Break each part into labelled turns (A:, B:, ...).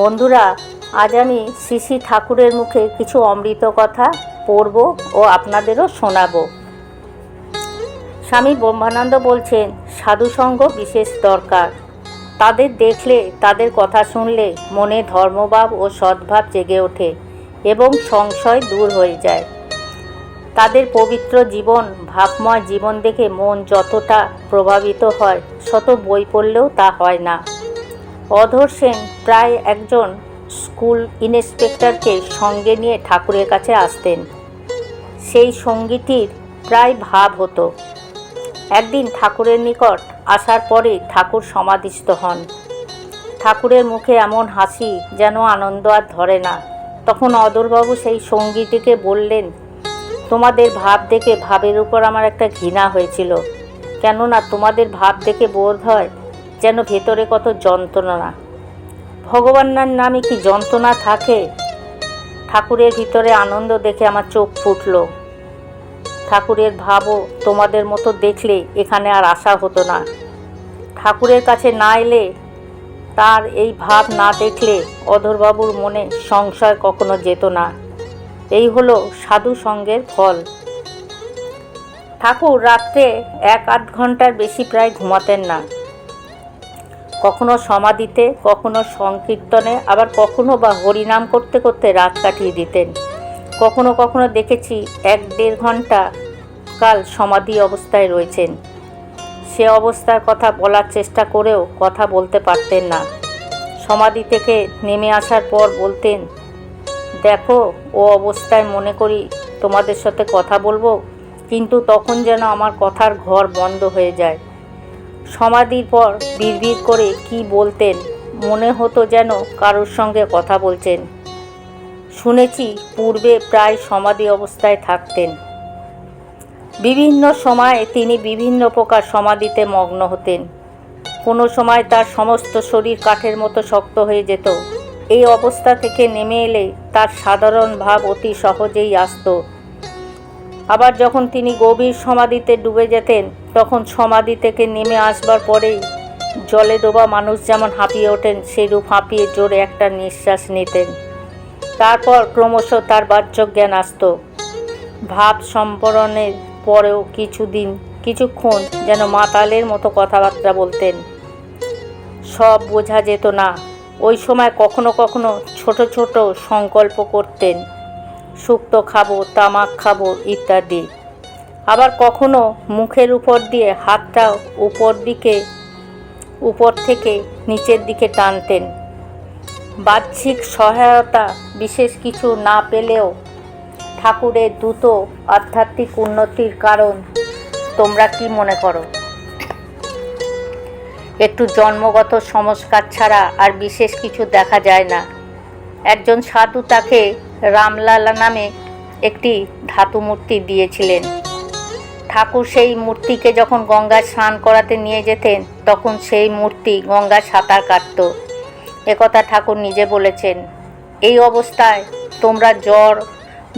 A: বন্ধুরা, আজ আমি শ্রী শ্রী ঠাকুরের মুখে কিছু অমৃত কথা পড়ব ও আপনাদেরও শোনাব। স্বামী ব্রহ্মানন্দ বলছেন, সাধুসঙ্গ বিশেষ দরকার। তাদের দেখলে, তাদের কথা শুনলে মনে ধর্মভাব ও সদ্ভাব জেগে ওঠে এবং সংশয় দূর হয়ে যায়। তাদের পবিত্র জীবন, ভাবময় জীবন দেখে মন যতটা প্রভাবিত হয়, শত বই পড়লেও তা হয় না। অধর সেন প্রায় একজন স্কুল ইন্সপেক্টরকে সঙ্গে নিয়ে ঠাকুরের কাছে আসতেন। সেই সঙ্গীটির প্রায় ভাব হতো। একদিন ঠাকুরের নিকট আসার পরে ঠাকুর সমাধিস্থ হন। ঠাকুরের মুখে এমন হাসি যেন আনন্দ আর ধরে না। তখন অধরবাবু সেই সঙ্গীটিকে বললেন, তোমাদের ভাব দেখে ভাবের উপর আমার একটা ঘৃণা হয়েছিল। কেননা তোমাদের ভাব দেখে বোধ হয় যেন ভেতরে কত যন্ত্রণা। ভগবানের নামে কি যন্ত্রণা থাকে? ঠাকুরের ভিতরে আনন্দ দেখে আমার চোখ ফুটল। ঠাকুরের ভাবও তোমাদের মতো দেখলে এখানে আর আসা হতো না। ঠাকুরের কাছে না এলে, তার এই ভাব না দেখলে অধরবাবুর মনে সংশয় কখনো যেত না। এই হলো সাধু সঙ্গের ফল। ঠাকুর রাত্রে 1-8 ঘন্টার বেশি প্রায় ঘুমাতেন না। কখনো সমাধিতে, কখনো সংকীর্তনে, আবার কখনো বা হরিনাম করতে করতে রাত কাটিয়ে দিতেন। কখনো কখনো দেখেছি 1-1.5 ঘন্টা কাল সমাধি অবস্থায় রয়েছেন। সে অবস্থার কথা বলার চেষ্টা করেও কথা বলতে পারতেন না। সমাধি থেকে নেমে আসার পর বলতেন, দেখো, ও অবস্থায় মনে করি তোমাদের সাথে কথা বলবো, কিন্তু তখন যেন আমার কথার ঘর বন্ধ হয়ে যায়। সমাধির পর বিড়বিড় করে কি বলতেন, মনে হতো যেন কারোর সঙ্গে কথা বলছেন। শুনেছি পূর্বে প্রায় সমাধি অবস্থায় থাকতেন। বিভিন্ন সময়ে তিনি বিভিন্ন প্রকার সমাধিতে মগ্ন হতেন। কোনো সময় তার সমস্ত শরীর কাঠের মতো শক্ত হয়ে যেত। এই অবস্থা থেকে নেমে এলে তার সাধারণ ভাব অতি সহজেই আসত। আবার যখন তিনি গভীর সমাধিতে ডুবে যেতেন, তখন সমাধি থেকে নেমে আসবার পরেই জলে ডোবা মানুষ যেমন হাঁপিয়ে ওঠেন, সেইরূপ হাঁপিয়ে জোরে একটা নিঃশ্বাস নিতেন। তারপর ক্রমশ তার বাহ্যজ্ঞান আসত। ভাব সম্বরণের পরেও কিছুক্ষণ যেন মাতালের মতো কথাবার্তা বলতেন। সব বোঝা যেত না। ওই সময় কখনো কখনো ছোট ছোট সংকল্প করতেন, শুক্তো খাবো, তামাক খাবো ইত্যাদি। আবার কখনো মুখের উপর দিয়ে হাতটা উপর থেকে নিচের দিকে টানতেন। বাহ্যিক সহায়তা বিশেষ কিছু না পেলেও ঠাকুরের দ্রুত আধ্যাত্মিক উন্নতির কারণ তোমরা কি মনে করো? একটু জন্মগত সংস্কার ছাড়া আর বিশেষ কিছু দেখা যায় না। একজন সাধু তাকে রামলালা নামে একটি ধাতু মূর্তি দিয়েছিলেন। ঠাকুর সেই মূর্তিকে যখন গঙ্গায় স্নান করাতে নিয়ে যেতেন, তখন সেই মূর্তি গঙ্গায় সাঁতার কাটত। একথা ঠাকুর নিজে বলেছেন। এই অবস্থায় তোমরা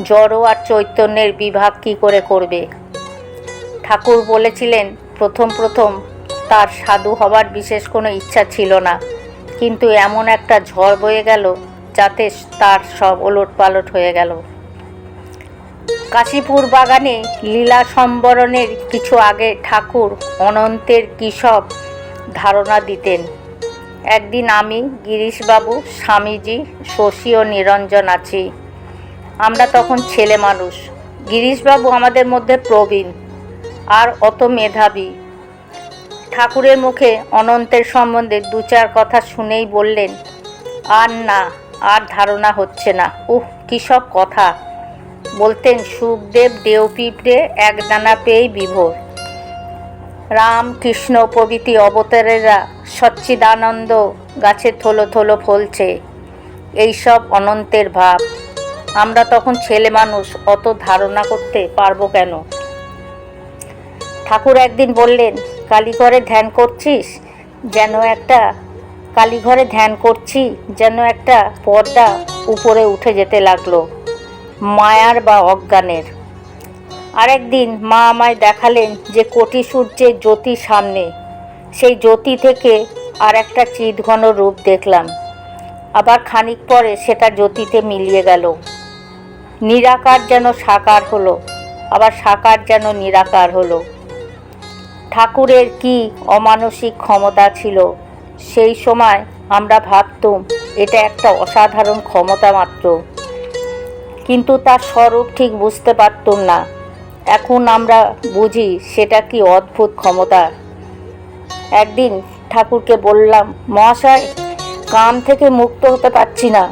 A: জড় আর চৈতন্যের বিভাগ কি করে করবে? ঠাকুর বলেছিলেন, প্রথম তার সাধু হবার বিশেষ কোনো ইচ্ছা ছিল না, কিন্তু এমন একটা ঝড় বয়ে গেল যাতে তার সব ওলটপালট হয়ে গেল। কাশীপুর বাগানে লীলা সম্বরণের কিছু আগে ঠাকুর অনন্তের কী সব ধারণা দিতেন। একদিন আমি, গিরিশবাবু, স্বামীজি, শশী ও নিরঞ্জন আছি। আমরা তখন ছেলে মানুষ। গিরিশবাবু আমাদের মধ্যে প্রবীণ আর অত মেধাবী। ঠাকুরের মুখে অনন্তের সম্বন্ধে 2-4 কথা শুনেই বললেন, আর ধারণা হচ্ছে না। কী সব কথা বলতেন। সুখদেব, দেওপিঁপড়ে একদানা পেয়েই বিভোর। রাম, কৃষ্ণ প্রভৃতি অবতারেরা সচ্চিদানন্দ গাছে থলো থলো ফলছে। এইসব অনন্তের ভাব। আমরা তখন ছেলে মানুষ, অত ধারণা করতে পারবো কেন? ঠাকুর একদিন বললেন, কালীঘরে ধ্যান করছি যেন একটা পর্দা উপরে উঠে যেতে লাগলো, মায়ার বা অজ্ঞানের। আরেকদিন মা আমায় দেখালেন যে কোটি সূর্যের জ্যোতি সামনে। সেই জ্যোতি থেকে আর একটা চিৎঘন রূপ দেখলাম। আবার খানিক পরে সেটা জ্যোতিতে মিলিয়ে গেল। নিরাকার যেন সাকার হলো, আবার সাকার যেন নিরাকার হলো। ঠাকুরের কি অমানসিক ক্ষমতা ছিল! সেই সময় আমরা ভাবতুম এটা একটা অসাধারণ ক্ষমতা মাত্র, কিন্তু তার স্বরূপ ঠিক বুঝতে পারতুম না। এখন আমরা বুঝি সেটা কি অদ্ভুত ক্ষমতা। একদিন ঠাকুরকে বললাম, মহাশয়, কাম থেকে মুক্ত হতে পারছি না,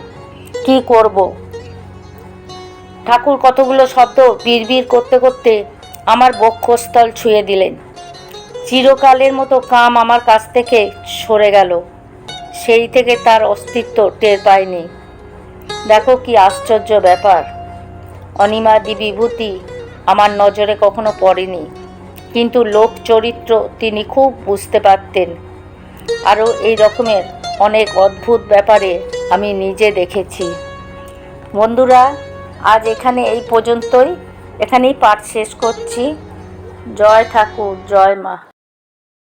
A: কি করব? ঠাকুর কতগুলো শব্দ বিড়বিড় করতে করতে আমার বক্ষস্থল ছুঁয়ে দিলেন। চিরকালের মতো কাম আমার কাছ থেকে সরে গেল। সেই থেকে তার অস্তিত্ব টের পাইনি। দেখো কি আশ্চর্য ব্যাপার! অনিমাদি বিভূতি আমার নজরে কখনো পড়েনি, কিন্তু লোক চরিত্র তিনি খুব বুঝতে পারতেন। আরও এই রকমের অনেক অদ্ভুত ব্যাপারে আমি নিজে দেখেছি। বন্ধুরা, আজ এই পর্যন্তই, এখানেই পাঠ শেষ করছি। জয় ঠাকুর, জয় মা।